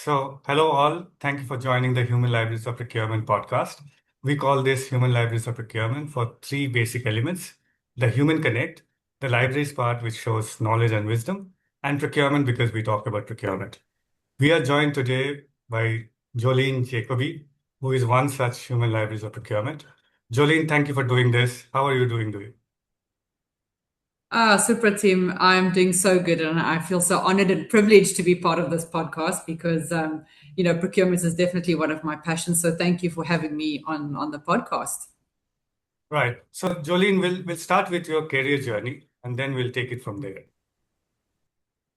Hello all. Thank you for joining the Human Libraries of Procurement podcast. We call this Human Libraries of Procurement for three basic elements: the human connect, the libraries part, which shows knowledge and wisdom, and procurement because we talk about procurement. We are joined today by Jolene Jacoby, who is one such Human Libraries of Procurement. Jolene, thank you for doing this. How are you doing? Super team. I'm doing so good, and I feel so honored and privileged to be part of this podcast because, procurement is definitely one of my passions. So thank you for having me on the podcast. Right. So, Jolene, we'll start with your career journey and then we'll take it from there.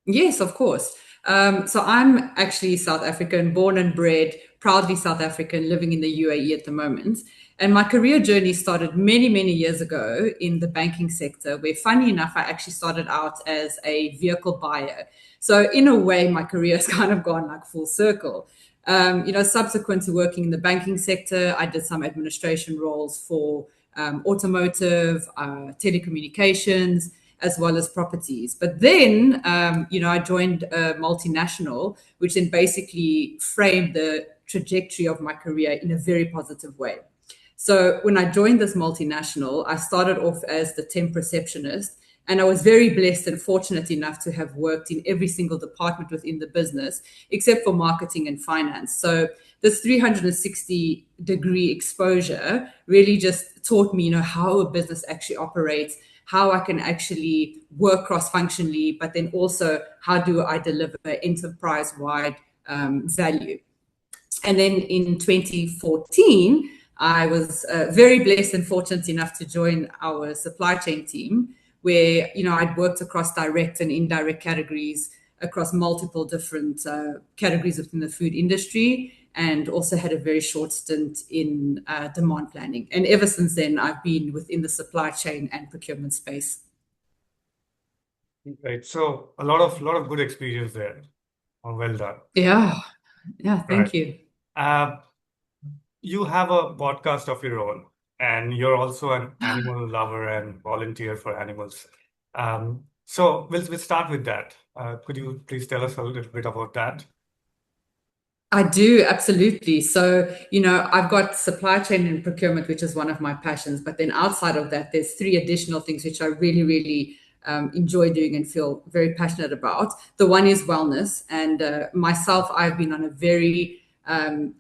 Yes, of course. So I'm actually South African, born and bred, proudly South African, living in the UAE at the moment. And my career journey started many, many years ago in the banking sector, where, funny enough, I actually started out as a vehicle buyer. So in a way, my career has kind of gone like full circle. Subsequent to working in the banking sector, I did some administration roles for automotive, telecommunications, as well as properties. But then, I joined a multinational, which then basically framed the trajectory of my career in a very positive way. So when I joined this multinational, I started off as the temp receptionist. And I was very blessed and fortunate enough to have worked in every single department within the business, except for marketing and finance. So this 360-degree exposure really just taught me, how a business actually operates, how I can actually work cross-functionally, but then also how do I deliver enterprise-wide value. And then in 2014, I was very blessed and fortunate enough to join our supply chain team, where I'd worked across direct and indirect categories across multiple different categories within the food industry, and also had a very short stint in demand planning. And ever since then, I've been within the supply chain and procurement space. Right. So a lot of good experience there. Well done. Yeah, yeah, Right. thank you. Uh, you have a podcast of your own, and you're also an animal lover and volunteer for animals. So we'll start with that. Could you please tell us a little bit about that? I do, absolutely. So, I've got supply chain and procurement, which is one of my passions. But then outside of that, there's three additional things which I really, really enjoy doing and feel very passionate about. The one is wellness. And myself, I've been on a very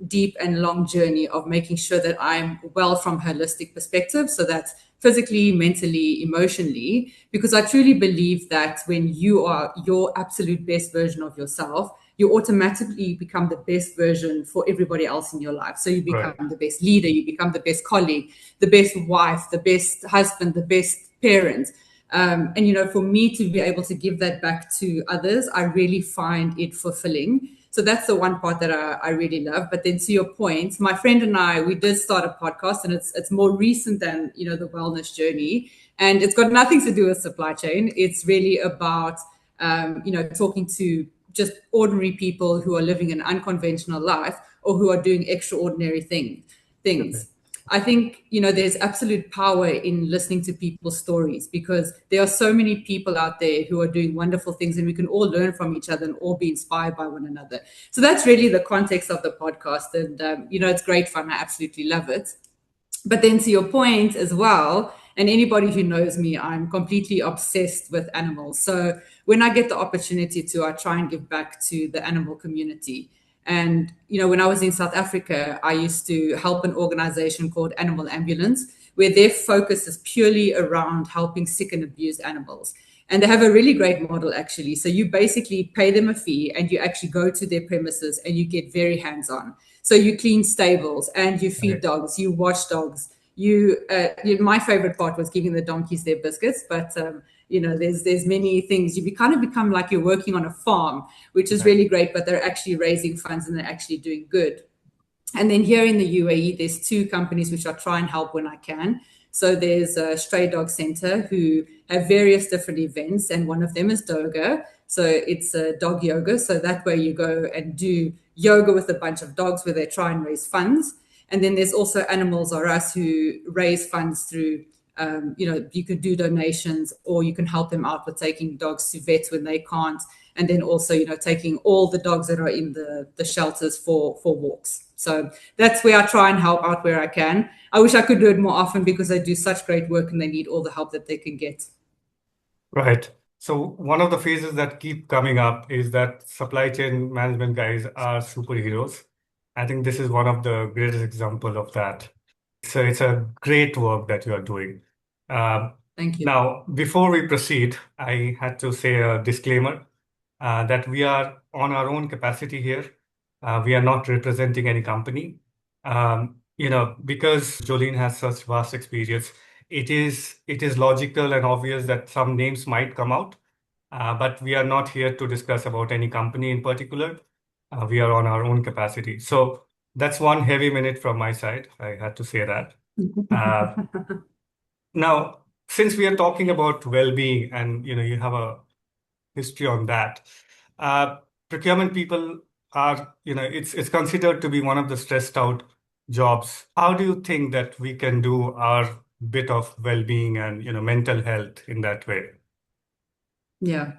deep and long journey of making sure that I'm well from a holistic perspective. So that's physically, mentally, emotionally, because I truly believe that when you are your absolute best version of yourself, you automatically become the best version for everybody else in your life. So you become Right. the best leader, you become the best colleague, the best wife, the best husband, the best parent. And for me to be able to give that back to others, I really find it fulfilling. So that's the one part that I really love. But then to your point, my friend and I, we did start a podcast, and it's more recent than the wellness journey, and it's got nothing to do with supply chain. It's really about talking to just ordinary people who are living an unconventional life or who are doing extraordinary Okay. things. I think, there's absolute power in listening to people's stories, because there are so many people out there who are doing wonderful things, and we can all learn from each other and all be inspired by one another. So that's really the context of the podcast. And, it's great fun. I absolutely love it. But then to your point as well, and anybody who knows me, I'm completely obsessed with animals. So when I get the opportunity to, I try and give back to the animal community. And, when I was in South Africa, I used to help an organization called Animal Ambulance, where their focus is purely around helping sick and abused animals. And they have a really great model, actually. So you basically pay them a fee and you actually go to their premises and you get very hands on. So you clean stables and you feed Okay. dogs, you wash dogs. My favorite part was giving the donkeys their biscuits, but there's many things. You kind of become like you're working on a farm, which is Right. really great. But they're actually raising funds and they're actually doing good. And then here in the UAE, there's two companies which I try and help when I can. So there's a Stray Dog Center who have various different events, and one of them is Doga. So it's a dog yoga. So that way you go and do yoga with a bunch of dogs where they try and raise funds. And then there's also Animals Are Us, who raise funds through, you can do donations, or you can help them out with taking dogs to vets when they can't. and then also, taking all the dogs that are in the shelters for walks. So that's where I try and help out where I can. I wish I could do it more often because they do such great work and they need all the help that they can get. Right. So one of the phases that keep coming up is that supply chain management guys are superheroes. I think this is one of the greatest example of that. So it's a great work that you are doing. Um, Thank you. Now, before we proceed, I had to say a disclaimer that we are on our own capacity here. We are not representing any company. Because Jolene has such vast experience, it is logical and obvious that some names might come out, but we are not here to discuss about any company in particular. We are on our own capacity. So that's one heavy minute from my side. I had to say that. Uh, Now, since we are talking about well-being and you have a history on that, uh, procurement people are, it's considered to be one of the stressed out jobs. How do you think that we can do our bit of well-being and mental health in that way? Yeah,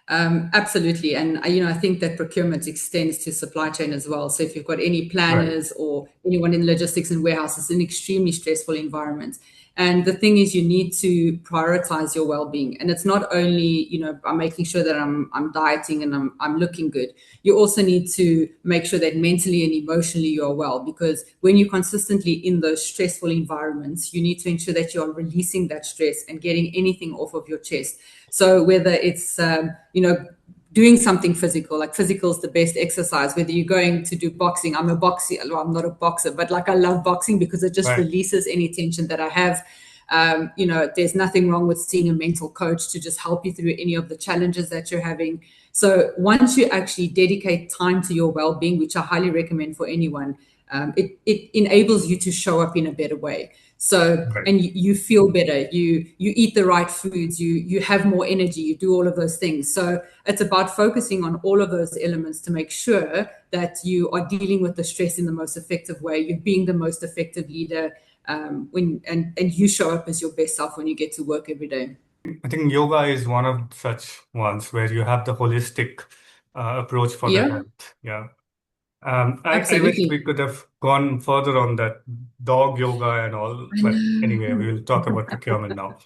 absolutely. And I think that procurement extends to supply chain as well. So if you've got any Right, planners or anyone in logistics and warehouse, it's an extremely stressful environment. And the thing is, you need to prioritize your well-being. And it's not only, by making sure that I'm dieting and I'm looking good. You also need to make sure that mentally and emotionally you're well, because when you're consistently in those stressful environments, you need to ensure that you're releasing that stress and getting anything off of your chest. So whether it's doing something physical, like physical is the best exercise. Whether you're going to do boxing, I'm a boxer. Well, I'm not a boxer, but like I love boxing because it just right, releases any tension that I have. There's nothing wrong with seeing a mental coach to just help you through any of the challenges that you're having. So once you actually dedicate time to your well-being, which I highly recommend for anyone, it enables you to show up in a better way. So, right. and you feel better, you eat the right foods, you have more energy, you do all of those things. So it's about focusing on all of those elements to make sure that you are dealing with the stress in the most effective way. You're being the most effective leader, and you show up as your best self when you get to work every day. I think yoga is one of such ones where you have the holistic approach for the Yeah, health. Yeah. I wish we absolutely. could have gone further on that dog yoga and all, I but anyway, we will talk about know. procurement now.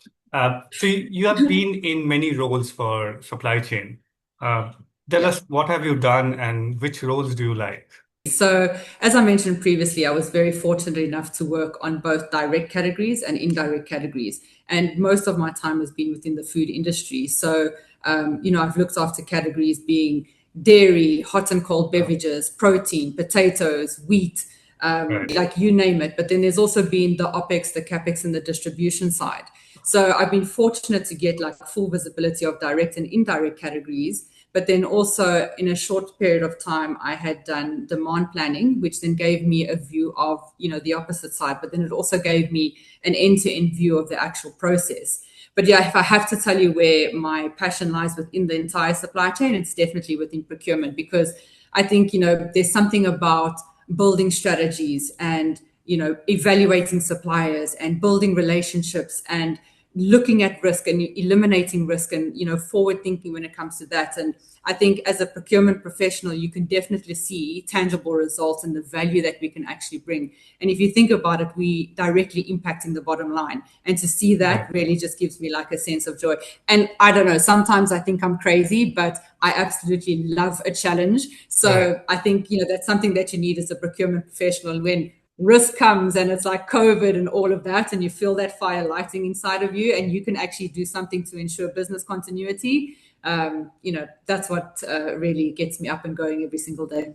So you have been in many roles for supply chain. Uh, Tell Yeah. us what have you done and which roles do you like? So, as I mentioned previously, I was very fortunate enough to work on both direct categories and indirect categories. And most of my time has been within the food industry. So, I've looked after categories being dairy, hot and cold Uh, beverages, protein, potatoes, wheat, right, like you name it. But then there's also been the OPEX, the CAPEX, and the distribution side. So, I've been fortunate to get like full visibility of direct and indirect categories. But then also in a short period of time, I had done demand planning, which then gave me a view of, the opposite side. But then it also gave me an end-to-end view of the actual process. But yeah, if I have to tell you where my passion lies within the entire supply chain, it's definitely within procurement, because I think, there's something about building strategies and, evaluating suppliers and building relationships and looking at risk and eliminating risk and forward thinking when it comes to that. And I think as a procurement professional, you can definitely see tangible results and the value that we can actually bring. And if you think about it, we directly impacting the bottom line, and to see right, that really just gives me like a sense of joy. And I don't know, sometimes I think I'm crazy, but I absolutely love a challenge. right. So I think that's something that you need as a procurement professional when risk comes and it's like COVID and all of that, and you feel that fire lighting inside of you, and you can actually do something to ensure business continuity. That's what really gets me up and going every single day.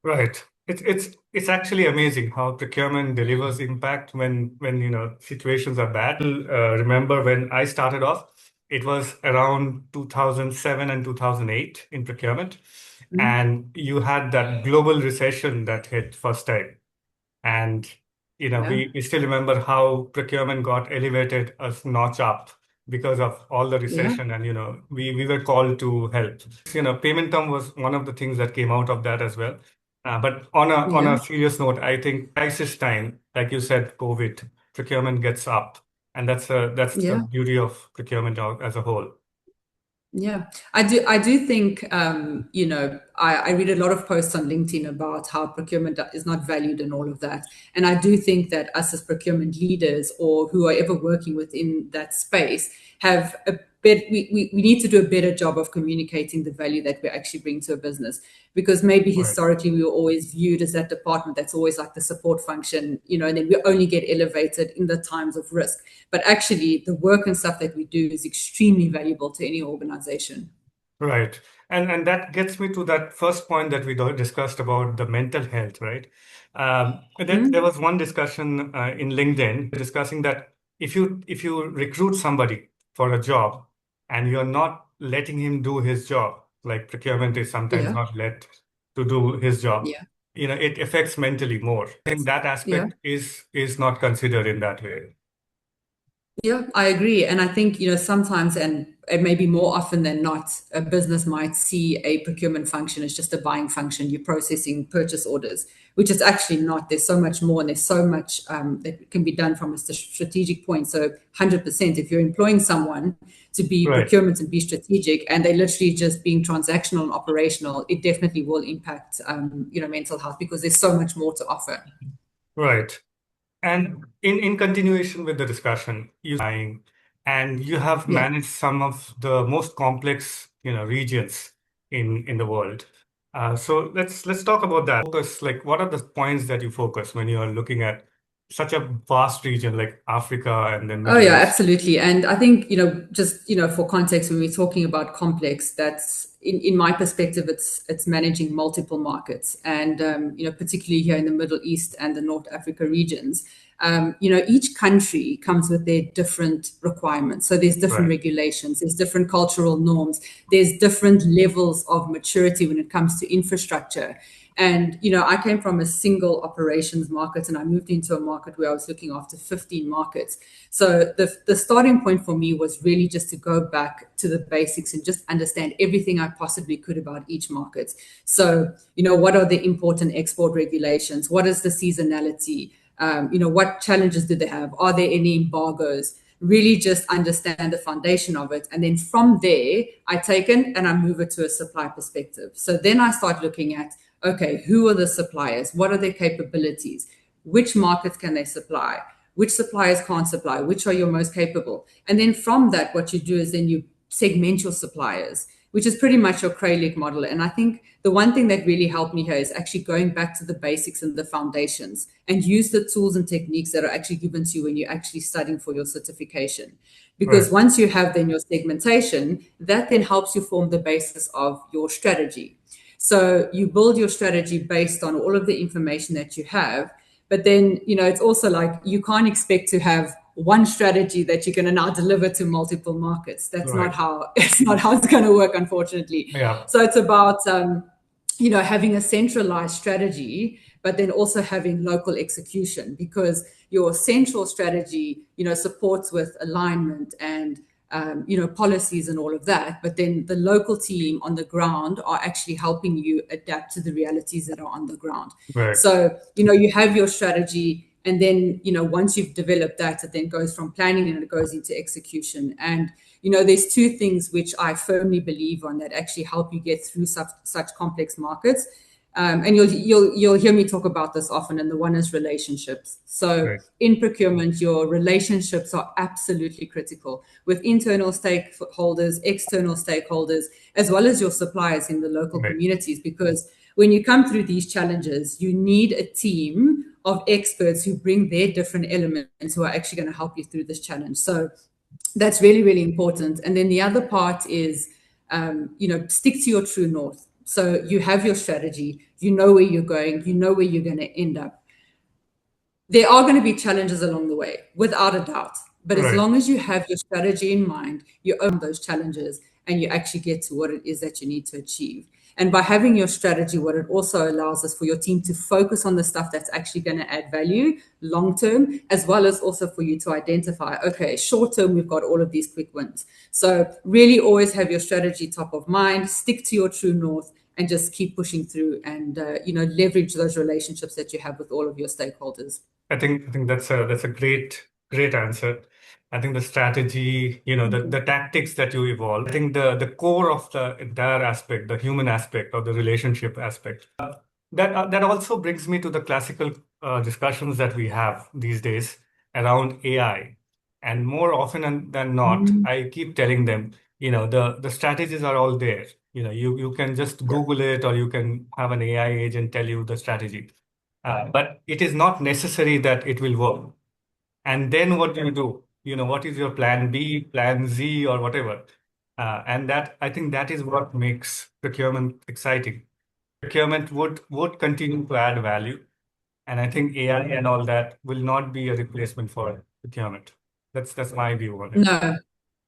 Right. It's actually amazing how procurement delivers impact when situations are bad. Remember when I started off, it was around 2007 and 2008 in procurement, Mhm. and you had that global recession that hit first time. And Yeah, we still remember how procurement got elevated a notch up because of all the yeah, recession, and we were called to help. Payment term was one of the things that came out of that as well. But on yeah, a serious note, I think crisis time, like you said, COVID, procurement gets up, and that's the yeah. beauty of procurement as a whole. Yeah, I do think, I read a lot of posts on LinkedIn about how procurement is not valued and all of that. And I do think that us as procurement leaders or who are ever working within that space have we need to do a better job of communicating the value that we actually bring to a business. Because maybe Right. historically we were always viewed as that department that's always like the support function, and then we only get elevated in the times of risk. But actually, the work and stuff that we do is extremely valuable to any organization. Right. And that gets me to that first point that we discussed about the mental health, right? There Mhm. was one discussion in LinkedIn discussing that if you recruit somebody for a job and you're not letting him do his job, like procurement is sometimes Yeah, not let to do his job, yeah, it affects mentally more. I think that yeah. aspect is not considered in that way. Yeah, I agree. And I think, sometimes, and it may be more often than not, a business might see a procurement function as just a buying function. You're processing purchase orders, which is actually not. There's so much more, and there's so much that can be done from a strategic point. So 100%, if you're employing someone to be Right. procurement and be strategic, and they're literally just being transactional and operational, it definitely will impact, mental health because there's so much more to offer. Right. And in continuation with the discussion, and you have Yeah. managed some of the most complex, regions in the world. So let's talk about that. Focus, like, what are the points that you focus when you are looking at such a vast region like Africa and then Oh Middle yeah, East? absolutely. And I think, just, for context, when we're talking about complex, that's in my perspective, it's managing multiple markets. And particularly here in the Middle East and the North Africa regions, each country comes with their different requirements. So there's different Right, regulations, there's different cultural norms, there's different levels of maturity when it comes to infrastructure. And, I came from a single operations market and I moved into a market where I was looking after 15 markets. So the starting point for me was really just to go back to the basics and just understand everything I possibly could about each market. So, what are the import and export regulations? What is the seasonality? What challenges do they have? Are there any embargoes? Really just understand the foundation of it. And then from there, I take it and I move it to a supply perspective. So then I start looking at, okay, who are the suppliers? What are their capabilities? Which markets can they supply? Which suppliers can't supply? Which are your most capable? And then from that, what you do is then you segment your suppliers, which is pretty much your Kralik model. And I think the one thing that really helped me here is actually going back to the basics and the foundations and use the tools and techniques that are actually given to you when you're actually studying for your certification. Because right, once you have then your segmentation, that then helps you form the basis of your strategy. So you build your strategy based on all of the information that you have. But then, it's also like you can't expect to have one strategy that you're going to now deliver to multiple markets. That's not right. how it's not how it's going to work, unfortunately. Yeah, So it's about having a centralized strategy, but then also having local execution because your central strategy, supports with alignment and policies and all of that. But then the local team on the ground are actually helping you adapt to the realities that are on the ground. right, So, you have your strategy. And then, once you've developed that, it then goes from planning and it goes into execution. And, there's two things which I firmly believe on that actually help you get through such complex markets. And you'll hear me talk about this often, and the one is relationships. So right, in procurement, your relationships are absolutely critical with internal stakeholders, external stakeholders, as well as your suppliers in the local right, communities. Because when you come through these challenges, you need a team of experts who bring their different elements who are actually going to help you through this challenge. So that's really, really important. And then the other part is, stick to your true north. So you have your strategy, you know where you're going, you know where you're going to end up. There are going to be challenges along the way, without a doubt. But as right. long as you have your strategy in mind, you own those challenges and you actually get to what it is that you need to achieve. And by having your strategy, what it also allows is for your team to focus on the stuff that's actually going to add value long term, as well as also for you to identify, okay, short term, we've got all of these quick wins. So really always have your strategy top of mind, stick to your true north, and just keep pushing through and, leverage those relationships that you have with all of your stakeholders. I think that's a great answer. I think the strategy, the tactics that you evolve. I think the core of the entire aspect, the human aspect or the relationship aspect. That also brings me to the classical discussions that we have these days around AI. And more often than not, Mm, I keep telling them, the strategies are all there. You can just yeah. Google it, or you can have an AI agent tell you the strategy. But it is not necessary that it will work. And then what do you do? What is your plan B, plan Z, or whatever? And that, I think, that is what makes procurement exciting. Procurement would continue to add value, and I think AI and all that will not be a replacement for procurement. That's my view on it. No,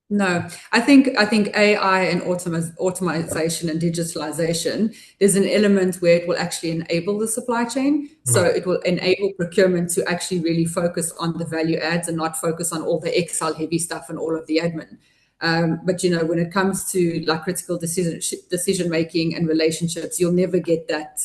no. I think AI and automation and digitalization, there's an element where it will actually enable the supply chain. So Right. it will enable procurement to actually really focus on the value adds and not focus on all the Excel heavy stuff and all of the admin. But when it comes to like critical decision making and relationships, you'll never get that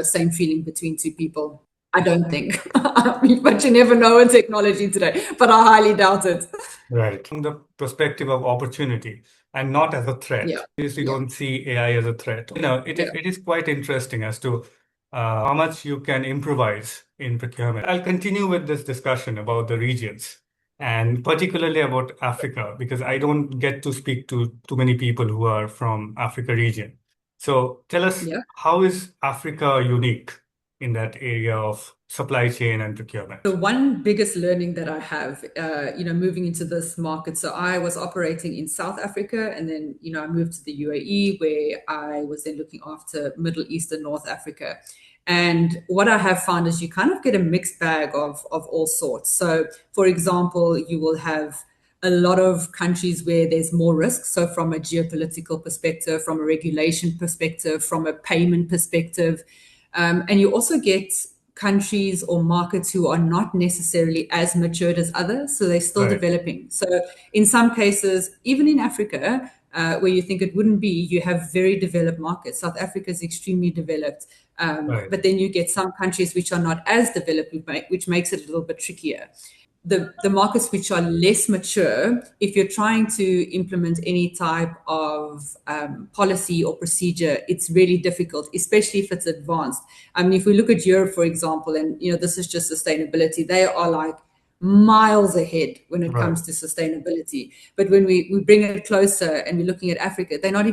same feeling between two people. I don't think. But you never know in technology today. But I highly doubt it. Right. From the perspective of opportunity and not as a Yeah, threat. Obviously, yeah, don't see AI as a threat. yeah. It is quite interesting as to how much you can improvise in procurement. I'll continue with this discussion about the regions and particularly about Africa, because I don't get to speak to too many people who are from Africa region. So tell us, Yeah. how is Africa unique in that area of supply chain and The procurement? one biggest learning that I have, moving into this market. So I was operating in South Africa, and then, I moved to the UAE, where I was then looking after Middle East and North Africa. And what I have found is you kind of get a mixed bag of all sorts. So, for example, you will have a lot of countries where there's more risk. So, from a geopolitical perspective, from a regulation perspective, from a payment perspective, and you also get countries or markets who are not necessarily as matured as others, so they're still Right, developing. So in some cases, even in Africa, where you think it wouldn't be, you have very developed markets. South Africa is extremely developed, right, but then you get some countries which are not as developed, which makes it a little bit trickier. The markets which are less mature, if you're trying to implement any type of policy or procedure, it's really difficult, especially if it's advanced. I mean, if we look at Europe, for example, and this is just sustainability, they are like miles ahead when it right. comes to sustainability. But when we bring it closer and we're looking at Africa, they're not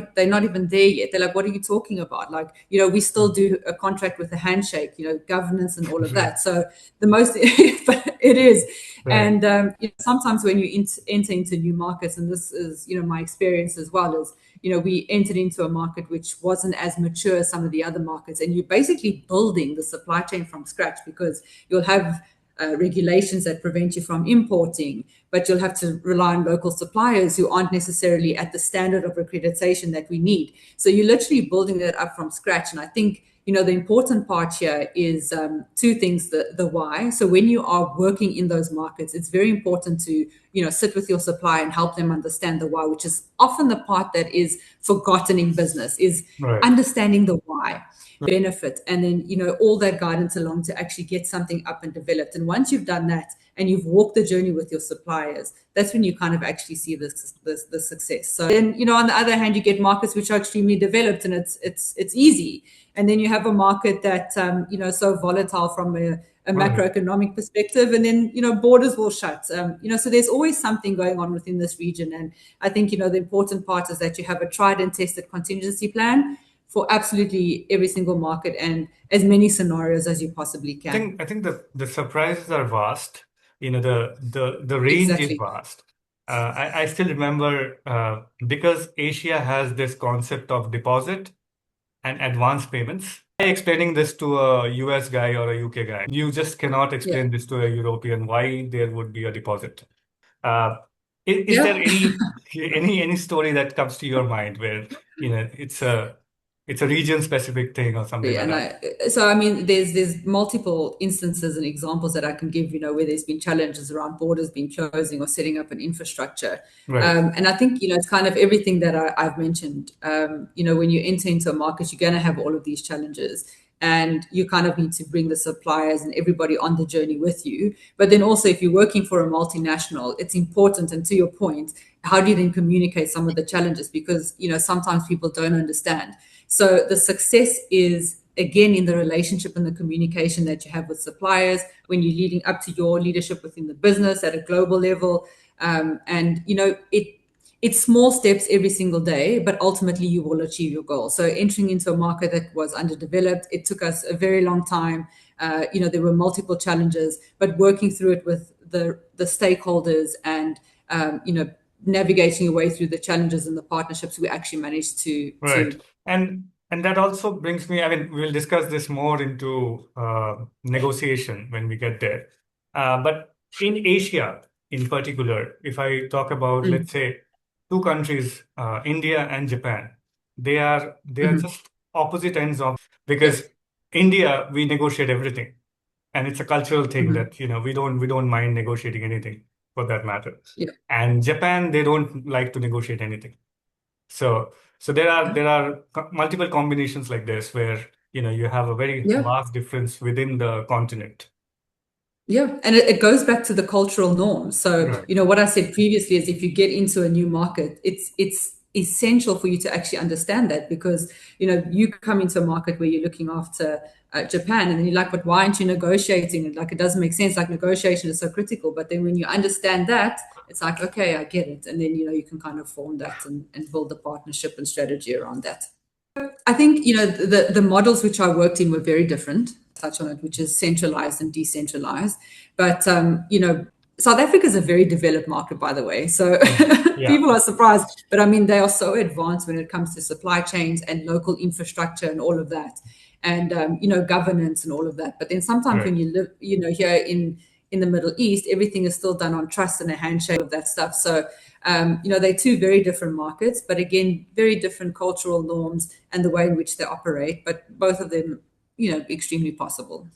even there yet. They're like, what are you talking about? Like, we still do a contract with a handshake, governance and all of that. So the most it is. Right. And sometimes when you enter into new markets, and this is my experience as well, is we entered into a market which wasn't as mature as some of the other markets, and you're basically building the supply chain from scratch, because you'll have regulations that prevent you from importing, but you'll have to rely on local suppliers who aren't necessarily at the standard of accreditation that we need. So you're literally building that up from scratch. And I think the important part here is two things: the why. So when you are working in those markets, it's very important to sit with your supplier and help them understand the why, which is often the part that is forgotten in business, is Right. understanding the why benefit, and then all that guidance along to actually get something up and developed. And once you've done that and you've walked the journey with your suppliers, that's when you kind of actually see the success. So then on the other hand, you get markets which are extremely developed, and it's easy. And then you have a market that so volatile from a Right. macroeconomic perspective, and then borders will shut. So there's always something going on within this region. And I think the important part is that you have a tried and tested contingency plan for absolutely every single market and as many scenarios as you possibly can. I think the surprises are vast. The range is Exactly. vast. I still remember because Asia has this concept of deposit and advance payments. By explaining this to a US guy or a UK guy, you just cannot Yeah. explain this to a European why there would be a deposit. Uh, is there Yeah. any story that comes to your mind where it's a region specific thing or something like And that? I mean, there's multiple instances and examples that I can give, where there's been challenges around borders being closing or setting up an infrastructure. Right. And I think, it's kind of everything that I've mentioned. When you enter into a market, you're going to have all of these challenges. and you kind of need to bring the suppliers and everybody on the journey with you. But then also, if you're working for a multinational, it's important. And to your point, how do you then communicate some of the challenges? Because, sometimes people don't understand. So the success is, again, in the relationship and the communication that you have with suppliers when you're leading up to your leadership within the business at a global level. It's small steps every single day, but ultimately you will achieve your goal. So entering into a market that was underdeveloped, it took us a very long time. There were multiple challenges, but working through it with the stakeholders and, navigating your way through the challenges and the partnerships, we actually managed to Right. And that also brings me, I mean, we'll discuss this more into negotiation when we get there. But in Asia in particular, if I talk about, let's say, two countries, India and Japan, they are just opposite ends of, Yeah, because India, we negotiate everything. And it's a cultural thing that, we don't mind negotiating anything for that matter. yeah, And Japan, they don't like to negotiate anything. So, so there are multiple combinations like this where you have a very yeah. vast difference within the continent. Yeah, and it goes back to the cultural norms. So, Right. what I said previously is if you get into a new market, it's essential for you to actually understand that because, you come into a market where you're looking after Japan and then you're like, but why aren't you negotiating? And like, it doesn't make sense. Like negotiation is so critical. But then when you understand that, it's like, okay, I get it. And then, you can kind of form that and build a partnership and strategy around that. I think, the models which I worked in were very different, touch on it, which is centralized and decentralized. But, South Africa is a very developed market, by the way. So Yeah, people are surprised. But I mean, they are so advanced when it comes to supply chains and local infrastructure and all of that. And, governance and all of that. But then sometimes right. when you live, here in the Middle East, everything is still done on trust and a handshake of that stuff. So, they're two very different markets, but again, very different cultural norms and the way in which they operate, but both of them, extremely possible.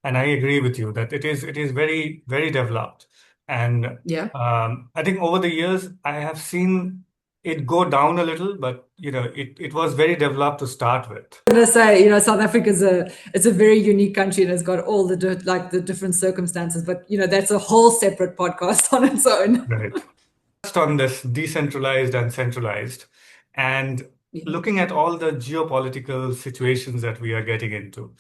And I agree with you that it is very, very developed. And Yeah. I think over the years I have seen it go down a little, but it was very developed to start with. I'm gonna say, South Africa is it's a very unique country and it's got all like the different circumstances, but that's a whole separate podcast on its own. Right. Touched on this decentralized and centralized, and Yeah. looking at all the geopolitical situations that we are getting into.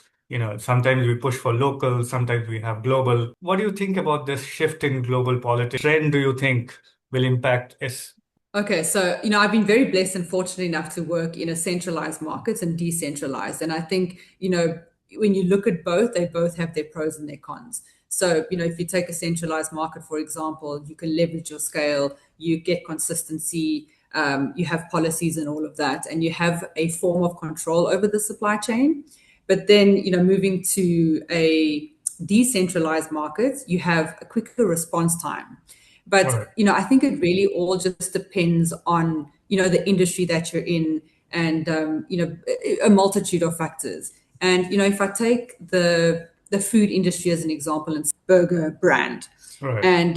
Sometimes we push for local, sometimes we have global. What do you think about this shift in global politics? Trend do you think will impact us? Okay, so I've been very blessed and fortunate enough to work in a centralized markets and decentralized. And I think, when you look at both, they both have their pros and their cons. So, if you take a centralized market, for example, you can leverage your scale, you get consistency, you have policies and all of that, and you have a form of control over the supply chain. But then, moving to a decentralized market, you have a quicker response time. Right, But, I think it really all just depends on, the industry that you're in and, a multitude of factors. And, if I take the food industry as an example and burger brand, right. and,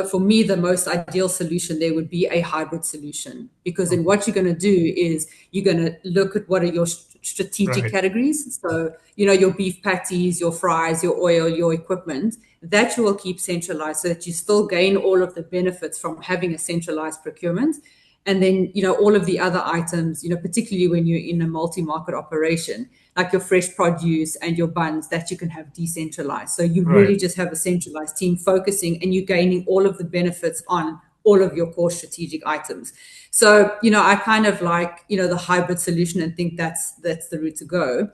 for me, the most ideal solution there would be a hybrid solution because then Okay. what you're going to do is you're going to look at what are your strategic Right, categories. So, your beef patties, your fries, your oil, your equipment, that you will keep centralized so that you still gain all of the benefits from having a centralized procurement. And then, all of the other items, particularly when you're in a multi-market operation, like your fresh produce and your buns, that you can have decentralized. So you right, really just have a centralized team focusing and you're gaining all of the benefits on all of your core strategic items. So, I kind of like, the hybrid solution and think that's the route to go.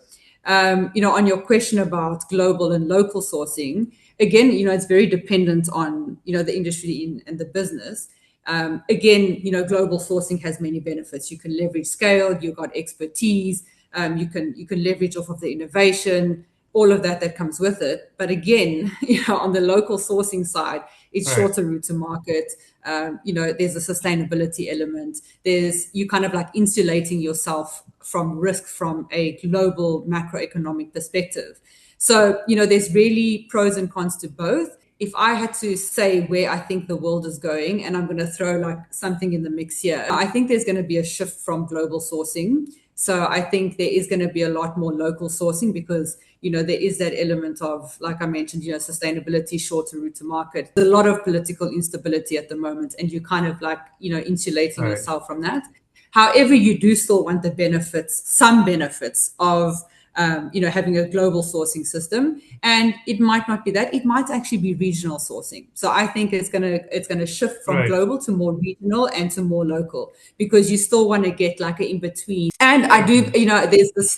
On your question about global and local sourcing, again, it's very dependent on, the industry and the business. Again, global sourcing has many benefits. You can leverage scale, you've got expertise, you can leverage off of the innovation, all of that comes with it. But again, on the local sourcing side, it's right, shorter route to market. There's a sustainability element. There's you kind of like insulating yourself from risk from a global macroeconomic perspective. So, there's really pros and cons to both. If I had to say where I think the world is going, and I'm going to throw like something in the mix here, I think there's going to be a shift from global sourcing. So I think there is going to be a lot more local sourcing because, there is that element of, like I mentioned, sustainability, shorter route to market. There's a lot of political instability at the moment, and you kind of like, insulating Right. yourself from that. However, you do still want the benefits, some benefits of having a global sourcing system, and it might not be that; it might actually be regional sourcing. So I think it's gonna shift from Right. global to more regional and to more local because you still want to get like an in between. And I do, Mhm.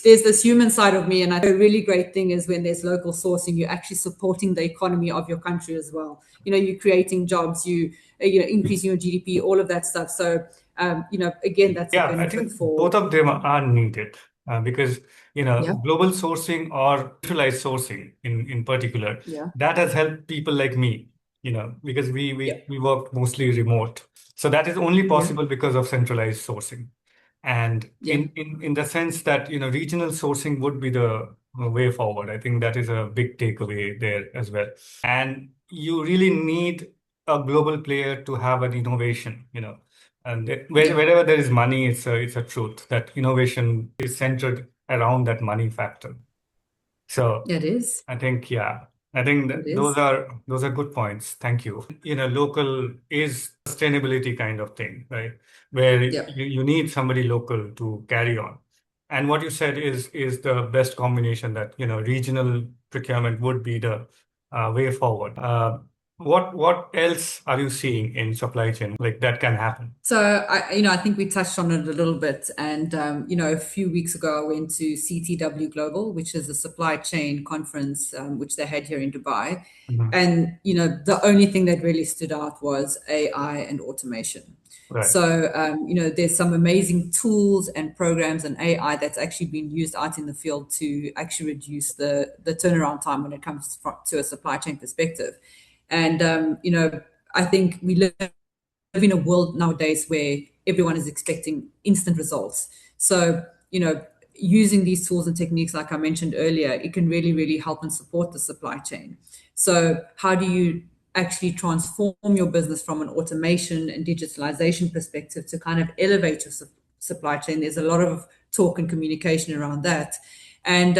there's this human side of me, and I think a really great thing is when there's local sourcing, you're actually supporting the economy of your country as well. You're creating jobs, increasing your GDP, all of that stuff. So again, that's a Yeah, I benefit think for. both of them are needed because Yeah, global sourcing or centralized sourcing in particular yeah, that has helped people like me, because we yeah, we we work mostly remote, so that is only yeah, possible because of centralized sourcing, and yeah, in the sense that regional sourcing would be the way forward. I think that is a big takeaway there as well, and you really need a global player to have an innovation, and yeah. wherever there is money, it's a truth that innovation is centered around that money factor. So It is. I think, yeah, I think It that those is. are those are good points. Thank you. Local is sustainability kind of thing, right? Where Yeah. you need somebody local to carry on. And what you said is the best combination that, regional procurement would be the way forward. What else are you seeing in supply chain like that can happen? So I think we touched on it a little bit, and a few weeks ago I went to CTW Global, which is a supply chain conference, which they had here in Dubai, Mhm. and the only thing that really stood out was AI and automation. Right. So there's some amazing tools and programs and AI that's actually been used out in the field to actually reduce the turnaround time when it comes to a supply chain perspective, and I think we live in a world nowadays where everyone is expecting instant results. So, using these tools and techniques, like I mentioned earlier, it can really, really help and support the supply chain. So, how do you actually transform your business from an automation and digitalization perspective to kind of elevate your supply chain? There's a lot of talk and communication around that. And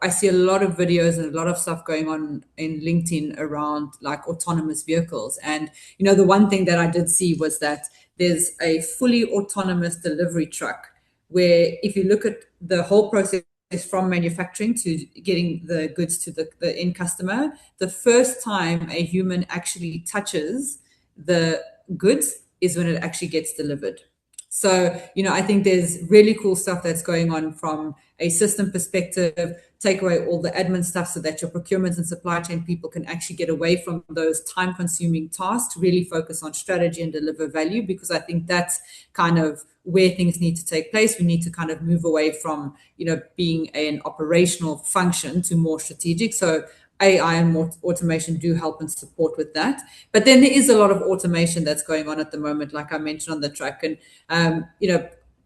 I see a lot of videos and a lot of stuff going on in LinkedIn around like autonomous vehicles. And the one thing that I did see was that there's a fully autonomous delivery truck where if you look at the whole process from manufacturing to getting the goods to the end customer, the first time a human actually touches the goods is when it actually gets delivered. So, I think there's really cool stuff that's going on from a system perspective, take away all the admin stuff so that your procurement and supply chain people can actually get away from those time consuming tasks to really focus on strategy and deliver value, because I think that's kind of where things need to take place. We need to kind of move away from, being an operational function to more strategic. So AI and more automation do help and support with that. But then there is a lot of automation that's going on at the moment, like I mentioned on the track. And,